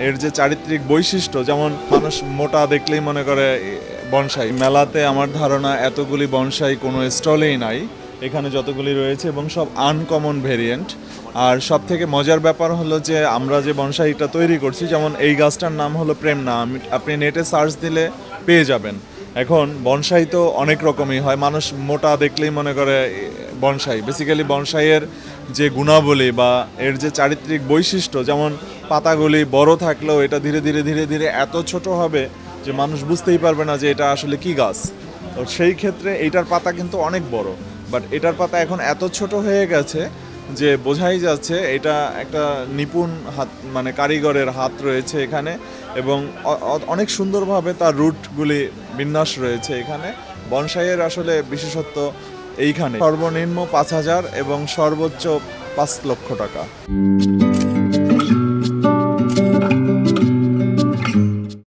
এর যে চারিত্রিক বৈশিষ্ট্য, যেমন মানুষ মোটা দেখলেই মনে করে বনসাই। মেলাতে আমার ধারণা এতগুলি বনসাই কোনো স্টলেই নাই, এখানে যতগুলি রয়েছে, এবং সব আনকমন ভেরিয়েন্ট। আর সব থেকে মজার ব্যাপার হলো যে আমরা যে বনসাইটা তৈরি করছি, যেমন এই গাছটার নাম হলো প্রেমনা, আপনি নেটে সার্চ দিলে পেয়ে যাবেন। এখন বনসাই তো অনেক রকমই হয়, মানুষ মোটা দেখলেই মনে করে বনসাই। বেসিক্যালি বনসাইয়ের যে গুণাবলী বা এর যে চারিত্রিক বৈশিষ্ট্য, যেমন পাতাগুলি বড় থাকলেও এটা ধীরে ধীরে ধীরে ধীরে এত ছোট হবে যে মানুষ বুঝতেই পারবে না যে এটা আসলে কি গাছ। তো সেই ক্ষেত্রে এইটার পাতা কিন্তু অনেক বড়, বাট এটার পাতা এখন এত ছোট হয়ে গেছে যে বোঝাই যাচ্ছে এটা একটা নিপুণ হাত, মানে কারিগরের হাত রয়েছে এখানে, এবং অনেক সুন্দরভাবে তার রুটগুলি বিন্যাস রয়েছে এখানে। বনসাইয়ের আসলে বিশেষত্ব এইখানে। সর্বনিম্ন 5,000 এবং সর্বোচ্চ 5 লক্ষ টাকা।